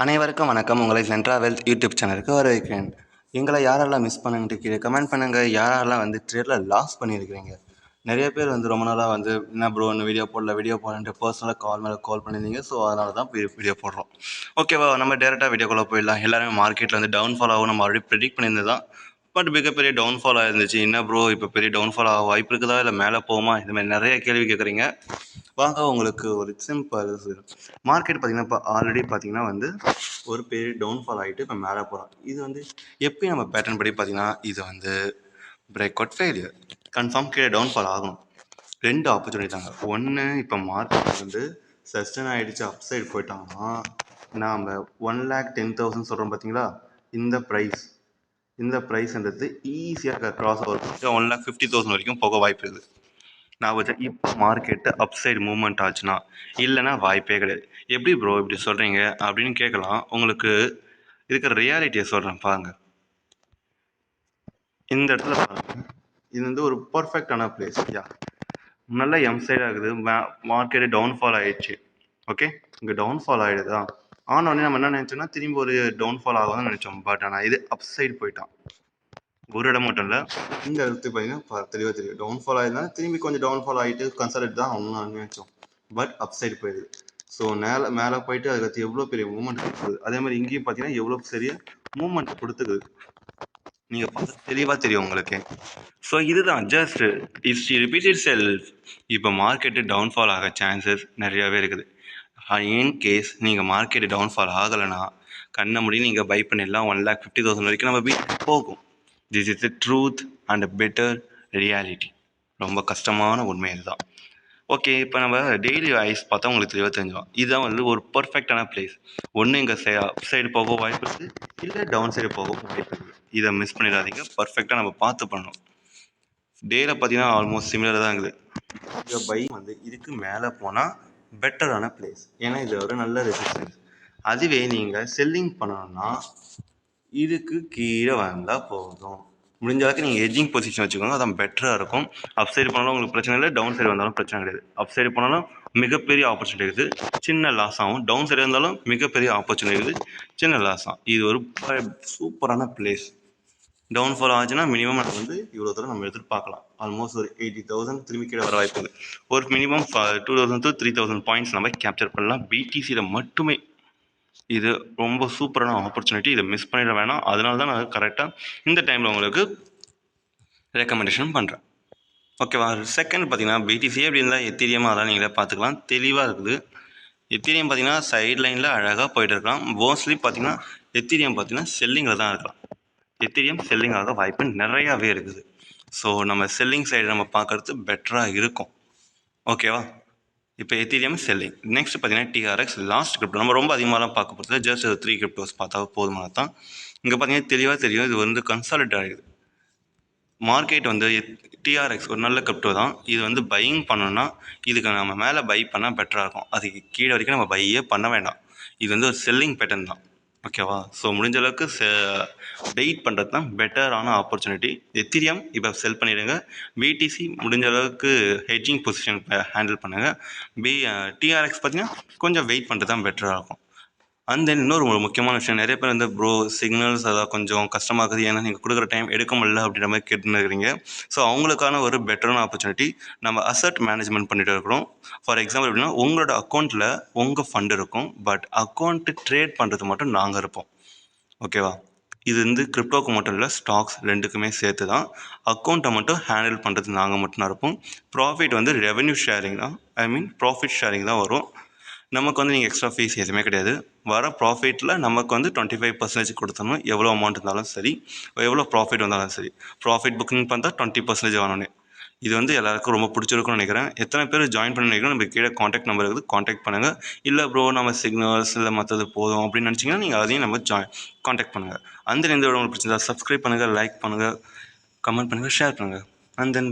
அனைவருக்கும் வணக்கம். உங்களை சென்ட்ரா வெல்த் யூடியூப் சேனலுக்கு வரவேற்கிறேன். எங்களை யாரெல்லாம் மிஸ் பண்ணுங்கன்ட்டு கீழே கமெண்ட் பண்ணுங்கள். யாரெல்லாம் வந்து ட்ரேடில் லாஸ் பண்ணியிருக்கிறீங்க. நிறைய பேர் வந்து ரொம்ப நாளாக வந்து என்ன ப்ரோ இன்னும் வீடியோ போடலன்ட்டு பர்சனலாக கால் மேலே கால் பண்ணியிருந்தீங்க. ஸோ அதனால தான் வீடியோ போடுறோம். ஓகேவா, நம்ம டேரெக்டாக வீடியோக்குள்ளே போயிடலாம். எல்லாருமே மார்க்கெட்டில் வந்து டவுன்ஃபால் ஆகும் நம்ம ஆல்ரெடி ப்ரெடிக்ட் பண்ணியிருந்தது தான். பட் மிகப்பெரிய டவுன்ஃபால் ஆயிருந்துச்சு. என்ன ப்ரோ இப்போ பெரிய டவுன்ஃபால் ஆக வாய்ப்பு இருக்குதா, இல்லை மேலே போகுமா, இதுமாதிரி நிறைய கேள்வி கேட்குறீங்க. வாங்க உங்களுக்கு ஒரு சிம்பிள் மார்க்கெட் பார்த்தீங்கன்னா இப்போ ஆல்ரெடி பார்த்தீங்கன்னா வந்து ஒரு பெரிய டவுன்ஃபால் ஆகிட்டு இப்போ மேலே போகிறோம். இது வந்து எப்பயும் நம்ம பேட்டர்ன் படி பார்த்தீங்கன்னா இது வந்து பிரேக் அவுட் ஃபெயிலியர், கன்ஃபார்ம் கீழே டவுன்ஃபால் ஆகணும். ரெண்டு ஆப்பர்ச்சுனிட்டி தாங்க. ஒன்று, இப்போ மார்க்கெட் வந்து சஸ்டன் ஆகிடுச்சு அப் சைடு போயிட்டாங்கன்னா நாம் 1,10,000 சொல்கிறோம் பார்த்தீங்களா, இந்த ப்ரைஸ்ன்றது ஈஸியாக க்ராஸ் ஓவர் 1,50,000 வரைக்கும் போக வாய்ப்பு இருக்குது. நான் வச்சேன் இப்போ மார்க்கெட்டு அப் சைடு மூவ்மெண்ட் ஆச்சுன்னா, இல்லைன்னா வாய்ப்பே கிடையாது. எப்படி ப்ரோ இப்படி சொல்கிறீங்க அப்படின்னு கேட்கலாம். உங்களுக்கு இருக்கிற ரியாலிட்டியை சொல்கிறேன் பாருங்க. இந்த இடத்துல பாருங்க, இது வந்து ஒரு பர்ஃபெக்டான பிளேஸ். நல்லா எம் சைடு ஆகுது, மார்க்கெட்டு டவுன்ஃபால் ஆகிடுச்சு. ஓகே, இங்கே டவுன்ஃபால் ஆகிடுதா, ஆனோடனே நம்ம என்ன நினச்சோன்னா திரும்பி ஒரு டவுன்ஃபால் ஆகுதுன்னு நினச்சோம். பட் ஆனால் இது அப் சைடு போயிட்டான். ஒரு இடம் மட்டும் இல்லை, இந்த இடத்துக்கு பார்த்தீங்கன்னா தெளிவாக தெரியும் டவுன்ஃபால் ஆகிருந்தால் திரும்பி கொஞ்சம் டவுன்ஃபால் ஆகிட்டு கன்சல்ட் தான் ஆகணும்னு நினச்சோம். பட் அப் சைடு போயிடுது. ஸோ மேலே போயிட்டு அதுக்கு எவ்வளோ பெரிய மூவ்மெண்ட் கொடுக்குது. அதே மாதிரி இங்கேயும் பார்த்தீங்கன்னா எவ்வளோ பெரிய மூவ்மெண்ட் கொடுத்துக்குது, நீங்கள் பார்த்து தெளிவாக தெரியும் உங்களுக்கு. ஸோ இதுதான் ஜஸ்ட் இட்ஸ் ரிப்பீட்டட் செல்ஃப். இப்போ மார்க்கெட்டு டவுன்ஃபால் ஆக சான்சஸ் நிறையாவே இருக்குது. இன் கேஸ் நீங்கள் மார்க்கெட்டு டவுன்ஃபால் ஆகலைன்னா கண்ணை முடி நீங்கள் பை பண்ணிடலாம். 1,50,000 வரைக்கும் நம்ம வீட்டுக்கு போகும். This is the truth and better reality. ரொம்ப கஷ்டமான உண்மை இதுதான். ஓகே, இப்போ நம்ம டெய்லி ஐஸ் பார்த்தா உங்களுக்கு தெளிவாக தெரிஞ்சிடும். இதுதான் வந்து ஒரு பர்ஃபெக்டான பிளேஸ். ஒன்று இங்கே அப் சைடு போக வாய்ப்பு இருக்குது, இல்லை டவுன் சைடு போக வாய்ப்பு இருக்குது. இதை மிஸ் பண்ணிடாதீங்க. பர்ஃபெக்டாக நம்ம பார்த்து பண்ணணும். டேயில் பார்த்தீங்கன்னா ஆல்மோஸ்ட் சிமிலராக தான் இருக்குது. இந்த பை வந்து இதுக்கு மேலே போனால் பெட்டரான பிளேஸ், ஏன்னா இது ஒரு நல்ல ரெசிஸ்டன்ஸ். அதுவே நீங்கள் செல்லிங் பண்ணணும்னா இதுக்கு கீழே வந்தால் போதும். முடிஞ்ச அளவுக்கு நீங்கள் எட்ஜிங் பொசிஷன் வச்சுக்கோங்க, அதான் பெட்டராக இருக்கும். அப் சைடு போனாலும் உங்களுக்கு பிரச்சனை இல்லை, டவுன் சைடு வந்தாலும் பிரச்சனை கிடையாது. அப் சைடு போனாலும் மிகப்பெரிய ஆப்பர்ச்சுனிட்டி இருக்குது, சின்ன லாஸ் ஆகும். டவுன் சைடு இருந்தாலும் மிகப்பெரிய ஆப்பர்ச்சுனிட்டி இருக்குது, சின்ன லாஸ் ஆகும். இது ஒரு சூப்பரான பிளேஸ். டவுன்ஃபால் ஆச்சுன்னா மினிமம் நம்ம வந்து இவ்வளோ தூரம் நம்ம எதிர்பார்க்கலாம். ஆல்மோஸ்ட் ஒரு 80,000 திரும்பி கீழே வர வாய்ப்பு இருக்குது. ஒரு மினிமம் 2,000 to 3,000 பாயிண்ட்ஸ் நம்ம கேப்சர் பண்ணலாம் பிடிசியில் மட்டுமே. இது ரொம்ப சூப்பரான ஆப்பர்ச்சுனிட்டி. இதை மிஸ் பண்ணிட வேணாம். அதனால தான் நான் கரெக்டாக இந்த டைமில் உங்களுக்கு ரெக்கமெண்டேஷன் பண்ணுறேன். ஓகேவா. செகண்ட் பார்த்தீங்கன்னா பிடிசி எப்படி இருந்தால் எத்தீரியம், அதான் நீங்களே பார்த்துக்கலாம், தெளிவாக இருக்குது. எத்தீரியம் பார்த்தீங்கன்னா சைட் லைனில் அழகாக போயிட்டு இருக்கலாம். மோஸ்ட்லி பார்த்தீங்கன்னா எத்தீரியம் பார்த்தீங்கன்னா செல்லிங்கில் தான் இருக்கலாம். எத்தீரியம் செல்லிங் ஆக வாய்ப்பு நிறையாவே இருக்குது. ஸோ நம்ம செல்லிங் சைடு நம்ம பார்க்குறது பெட்டராக இருக்கும். ஓகேவா. இப்போ எத்தீரியம் செல்லிங். நெக்ஸ்ட் பார்த்தீங்கன்னா டிஆர்எக்ஸ் லாஸ்ட் கிரிப்டோ. நம்ம ரொம்ப அதிகமாகலாம் பார்க்க போகிறது, ஜஸ்ட் 3 கிரிப்டோஸ் பார்த்தா போதுமானது தான். இங்கே பார்த்தீங்கன்னா தெளிவாக தெரியும், இது வந்து கன்சாலிடேட் ஆகிடுது. மார்க்கெட் வந்து டிஆர்எக்ஸ் ஒரு நல்ல கிரிப்டோ தான். இது வந்து பையிங் பண்ணணும்னா இதுக்கு நம்ம மேலே பை பண்ணால் பெட்டராக இருக்கும். அதுக்கு கீழே வரைக்கும் நம்ம பையே பண்ண வேண்டாம். இது வந்து ஒரு செல்லிங் பேட்டர்ன் தான். ஓகேவா. ஸோ முடிஞ்ச அளவுக்கு வெயிட் பண்ணுறது தான் பெட்டரான ஆப்பர்ச்சுனிட்டி. எத்தீரியம் இப்போ செல் பண்ணிவிடுங்க. பிடிசி முடிஞ்ச அளவுக்கு ஹெட்ஜிங் பொசிஷன் ஹேண்டில் பண்ணுங்கள். டிஆர்எக்ஸ் பார்த்தீங்கன்னா கொஞ்சம் வெயிட் பண்ணுறது தான் பெட்டராக இருக்கும். அண்ட் தென் இன்னொரு முக்கியமான விஷயம், நிறைய பேர் வந்து ப்ரோ சிக்னல்ஸ் அதான் கொஞ்சம் கஷ்டமாக இருக்குது, ஏன்னா நீங்கள் கொடுக்குற டைம் எடுக்க முடியல அப்படின்ற மாதிரி கேட்டுன்னு இருக்கிறீங்க. ஸோ அவங்களுக்கான ஒரு பெட்டரான ஆப்பர்ச்சுனிட்டி நம்ம அசட் மேனேஜ்மெண்ட் பண்ணிட்டு இருக்கிறோம். ஃபார் எக்ஸாம்பிள் எப்படின்னா, உங்களோட அக்கௌண்ட்டில் உங்கள் ஃபண்டு இருக்கும், பட் அக்கௌண்ட்டு ட்ரேட் பண்ணுறது மட்டும் நாங்கள் இருப்போம். ஓகேவா. இது வந்து கிரிப்டோக்கு மட்டும் இல்லை, ஸ்டாக்ஸ் ரெண்டுக்குமே சேர்த்து தான். அக்கௌண்ட்டை மட்டும் ஹேண்டில் பண்ணுறது நாங்கள் மட்டும்தான் இருப்போம். ப்ராஃபிட் வந்து ரெவென்யூ ஷேரிங் தான், ப்ராஃபிட் ஷேரிங் தான் வரும். நமக்கு வந்து நீங்கள் எக்ஸ்ட்ரா ஃபீஸ் எதுவுமே கிடையாது. வர ப்ராஃபிட்டில் நமக்கு வந்து 25% கொடுத்தணும். எவ்வளோ அமௌண்ட் இருந்தாலும் சரி, எவ்வளோ ப்ராஃபிட் வந்தாலும் சரி. ப்ராஃபிட் புக்கிங் பண்ணால் 20% வாங்கணும். இது வந்து எல்லாருக்கும் ரொம்ப பிடிச்சிருக்குன்னு நினைக்கிறேன். எத்தனை பேர் ஜாயின் பண்ணி நினைக்கிறோம், நம்ம கீழே காண்டாக்ட் நம்பர் இருக்குது, காண்டாக்ட் பண்ணுங்கள். இல்லை ப்ரோ நம்ம சிக்னல்ஸ் இல்லை மற்றது போதும் அப்படின்னு நினச்சிங்கன்னா நீங்கள் அதையும் நம்ம காண்டாக்ட் பண்ணுங்கள். அந்த எந்த விட உங்களுக்கு பிடிச்சிருந்தா சப்ஸ்கிரைப் பண்ணுங்கள், லைக் பண்ணுங்கள், கமெண்ட் பண்ணுங்கள், ஷேர் பண்ணுங்கள். And then